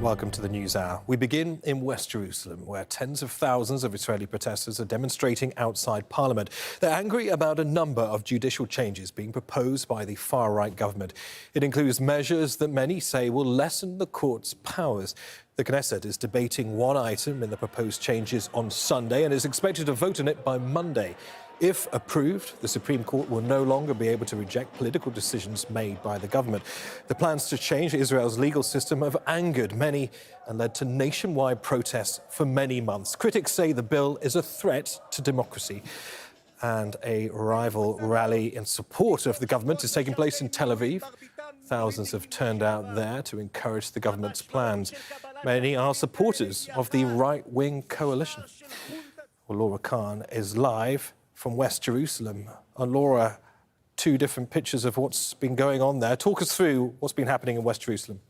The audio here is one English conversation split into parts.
Welcome to the News Hour. We begin in West Jerusalem, where tens of thousands of Israeli protesters are demonstrating outside Parliament. They're angry about a number of judicial changes being proposed by the far-right government. It includes measures that many say will lessen the court's powers. The Knesset is debating one item in the proposed changes on Sunday and is expected to vote on it by Monday. If approved, the Supreme Court will no longer be able to reject political decisions made by the government. The plans to change Israel's legal system have angered many and led to nationwide protests for many months. Critics say the bill is a threat to democracy. And a rival rally in support of the government is taking place in Tel Aviv. Thousands have turned out there to encourage the government's plans. Many are supporters of the right-wing coalition. Well, Laura Khan is live from West Jerusalem. And Laura, two different pictures of what's been going on there. Talk us through what's been happening in West Jerusalem.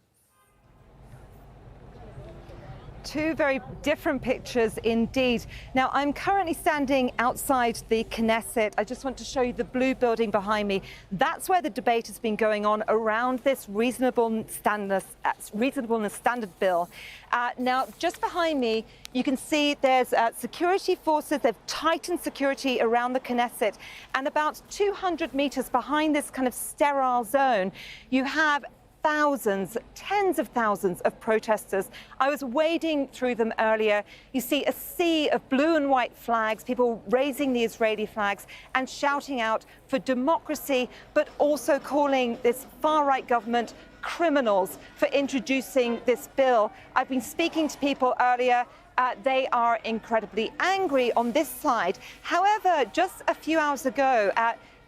Two very different pictures indeed. Now, I'm currently standing outside the Knesset. I just want to show you the blue building behind me. That's where the debate has been going on around this reasonableness standard bill. Now, just behind me, you can see there's security forces. They've tightened security around the Knesset. And about 200 meters behind this kind of sterile zone, you have thousands, tens of thousands of protesters. I was wading through them earlier. You see a sea of blue and white flags, people raising the Israeli flags and shouting out for democracy, but also calling this far-right government criminals for introducing this bill. I've been speaking to people earlier. They are incredibly angry on this side. However, just a few hours ago,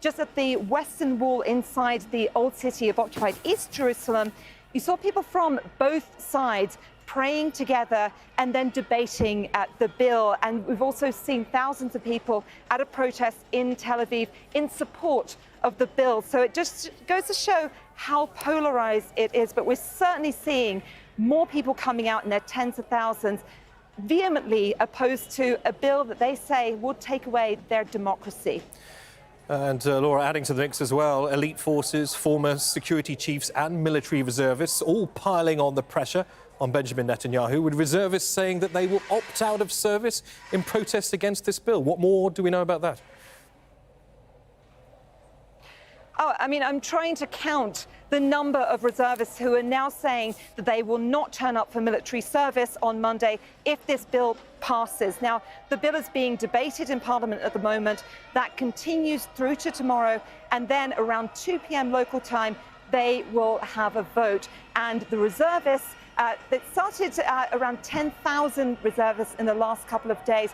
just at the Western Wall inside the old city of occupied East Jerusalem, you saw people from both sides praying together and then debating the bill. And we've also seen thousands of people at a protest in Tel Aviv in support of the bill. So it just goes to show how polarized it is. But we're certainly seeing more people coming out in their tens of thousands, vehemently opposed to a bill that they say will take away their democracy. And Laura, adding to the mix as well, elite forces, former security chiefs and military reservists all piling on the pressure on Benjamin Netanyahu, with reservists saying that they will opt out of service in protest against this bill. What more do we know about that? Oh, I mean, I'm trying to count the number of reservists who are now saying that they will not turn up for military service on Monday if this bill passes. Now, the bill is being debated in Parliament at the moment. That continues through to tomorrow, and then around 2 p.m. local time, they will have a vote. And the reservists, it started around 10,000 reservists in the last couple of days.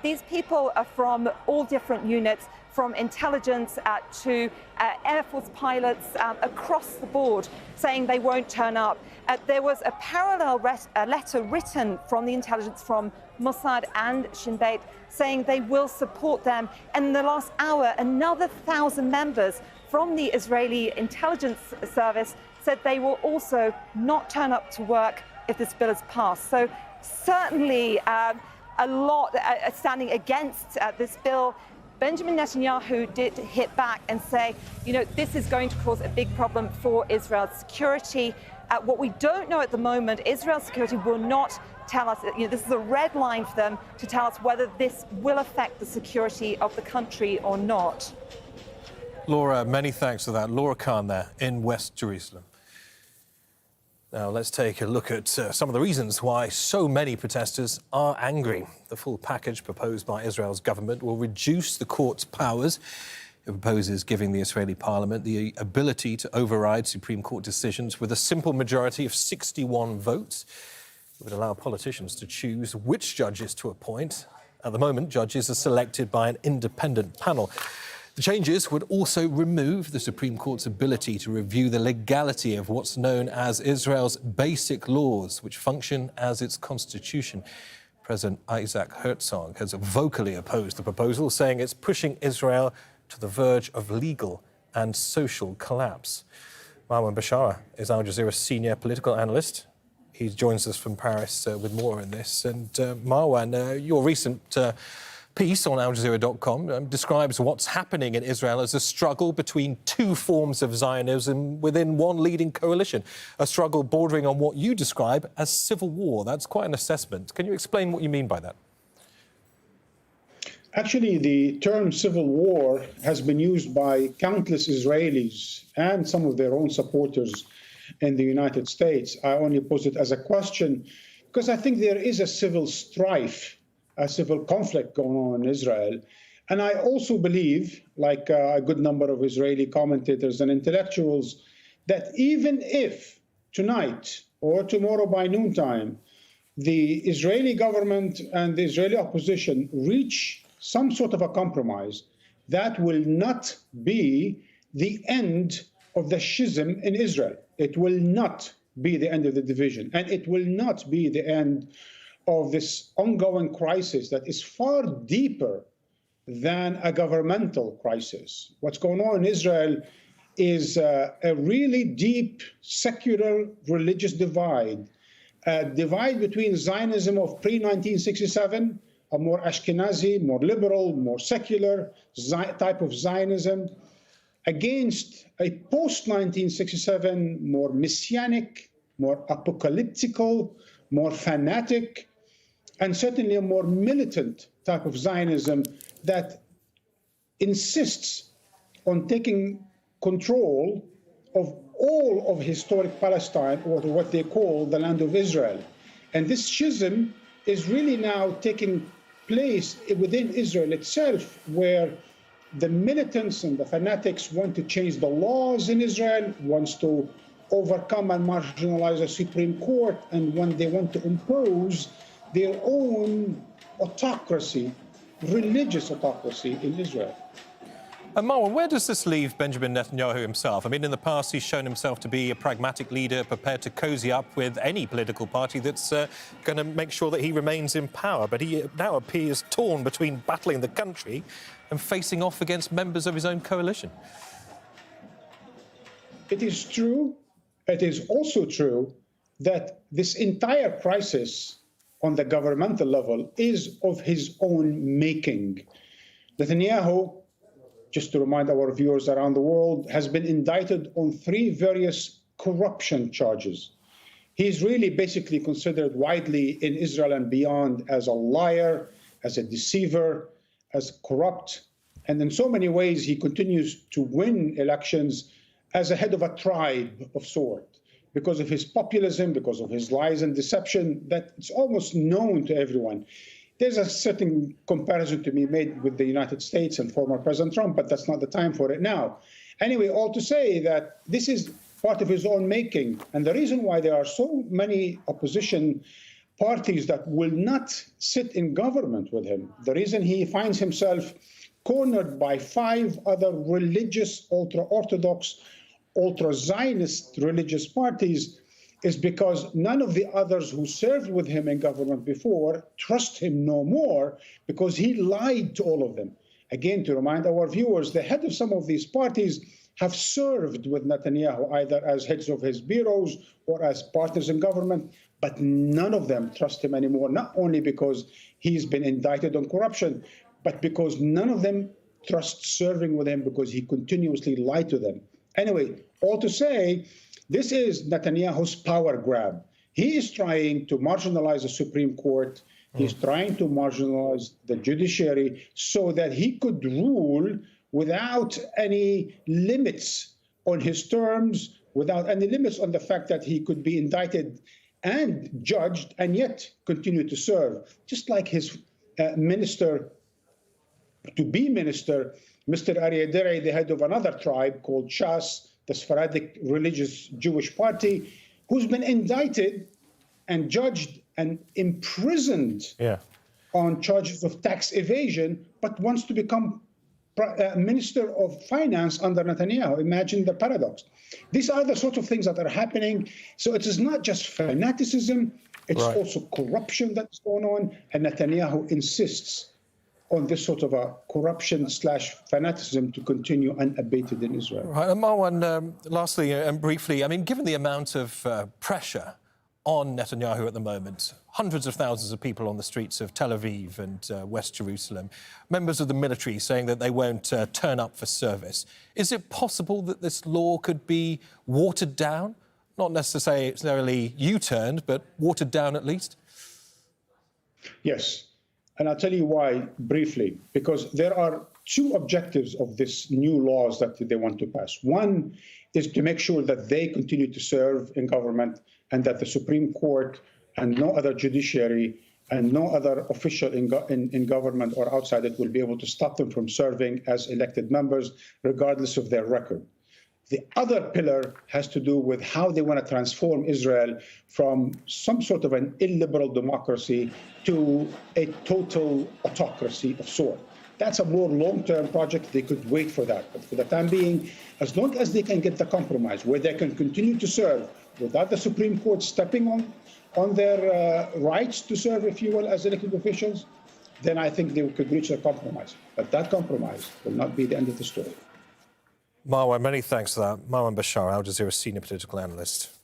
These people are from all different units, from intelligence to Air Force pilots across the board, saying they won't turn up. There was a parallel letter written from the intelligence from Mossad and Shin Bet saying they will support them. And in the last hour, another 1,000 members from the Israeli intelligence service said they will also not turn up to work if this bill is passed. So certainly a lot standing against this bill. Benjamin Netanyahu did hit back and say, you know, this is going to cause a big problem for Israel's security. What we don't know at the moment, Israel's security will not tell us, you know, this is a red line for them to tell us whether this will affect the security of the country or not. Laura, many thanks for that. Laura Khan there in West Jerusalem. Now, let's take a look at some of the reasons why so many protesters are angry. The full package proposed by Israel's government will reduce the court's powers. It proposes giving the Israeli parliament the ability to override Supreme Court decisions with a simple majority of 61 votes. It would allow politicians to choose which judges to appoint. At the moment, judges are selected by an independent panel. The changes would also remove the Supreme Court's ability to review the legality of what's known as Israel's basic laws, which function as its constitution. President Isaac Herzog has vocally opposed the proposal, saying it's pushing Israel to the verge of legal and social collapse. Marwan Bashara is Al Jazeera senior political analyst. He joins us from Paris with more on this. And Marwan, your recent piece on Jazeera.com describes what's happening in Israel as a struggle between two forms of Zionism within one leading coalition, a struggle bordering on what you describe as civil war. That's quite an assessment. Can you explain what you mean by that? Actually, the term civil war has been used by countless Israelis and some of their own supporters in the United States. I only pose it as a question because I think there is a civil strife, a civil conflict going on in Israel. And I also believe, like a good number of Israeli commentators and intellectuals, that even if tonight or tomorrow by noontime, the Israeli government and the Israeli opposition reach some sort of a compromise, that will not be the end of the schism in Israel. It will not be the end of the division, and it will not be the end of this ongoing crisis that is far deeper than a governmental crisis. What's going on in Israel is a really deep secular religious divide, a divide between Zionism of pre-1967, a more Ashkenazi, more liberal, more secular type of Zionism, against a post-1967, more messianic, more apocalyptical, more fanatic, and certainly a more militant type of Zionism that insists on taking control of all of historic Palestine, or what they call the land of Israel. And this schism is really now taking place within Israel itself, where the militants and the fanatics want to change the laws in Israel, wants to overcome and marginalize the Supreme Court, and when they want to impose their own autocracy, religious autocracy in Israel. And Marwan, where does this leave Benjamin Netanyahu himself? I mean, in the past, he's shown himself to be a pragmatic leader, prepared to cozy up with any political party that's going to make sure that he remains in power. But he now appears torn between battling the country and facing off against members of his own coalition. It is true. It is also true that this entire crisis on the governmental level is of his own making. Netanyahu, just to remind our viewers around the world, has been indicted on 3 various corruption charges. He's really basically considered widely in Israel and beyond as a liar, as a deceiver, as corrupt. And in so many ways, he continues to win elections as a head of a tribe of sort, because of his populism, because of his lies and deception, that it's almost known to everyone. There's a certain comparison to be made with the United States and former President Trump, but that's not the time for it now. Anyway, all to say that this is part of his own making. And the reason why there are so many opposition parties that will not sit in government with him, the reason he finds himself cornered by 5 other religious, ultra-Orthodox, ultra-Zionist religious parties, is because none of the others who served with him in government before trust him no more, because he lied to all of them. Again, to remind our viewers, the head of some of these parties have served with Netanyahu either as heads of his bureaus or as partners in government, but none of them trust him anymore, not only because he's been indicted on corruption, but because none of them trust serving with him because he continuously lied to them. Anyway, all to say, this is Netanyahu's power grab. He is trying to marginalize the Supreme Court. He's trying to marginalize the judiciary so that he could rule without any limits on his terms, without any limits on the fact that he could be indicted and judged and yet continue to serve, just like his to-be minister, Mr. Aryeh Deri, the head of another tribe called Shas, the Sephardic religious Jewish party, who's been indicted and judged and imprisoned on charges of tax evasion, but wants to become Minister of Finance under Netanyahu. Imagine the paradox. These are the sort of things that are happening. So it is not just fanaticism, it's also corruption that's going on, and Netanyahu insists on this sort of a corruption/fanaticism to continue unabated in Israel. Right, and Marwan, lastly and briefly, I mean, given the amount of pressure on Netanyahu at the moment. Hundreds of thousands of people on the streets of Tel Aviv and West Jerusalem. Members of the military saying that they won't turn up for service. Is it possible that this law could be watered down? Not necessarily U-turned, but watered down at least? Yes. And I'll tell you why briefly. Because there are two objectives of this new laws that they want to pass. One is to make sure that they continue to serve in government and that the Supreme Court and no other judiciary and no other official in government or outside it will be able to stop them from serving as elected members, regardless of their record. The other pillar has to do with how they want to transform Israel from some sort of an illiberal democracy to a total autocracy of sort. That's a more long-term project. They could wait for that. But for the time being, as long as they can get the compromise where they can continue to serve without the Supreme Court stepping on their rights to serve, if you will, as elected officials, then I think they could reach a compromise. But that compromise will not be the end of the story. Marwan, many thanks for that. Marwan Bashar, Al Jazeera senior political analyst.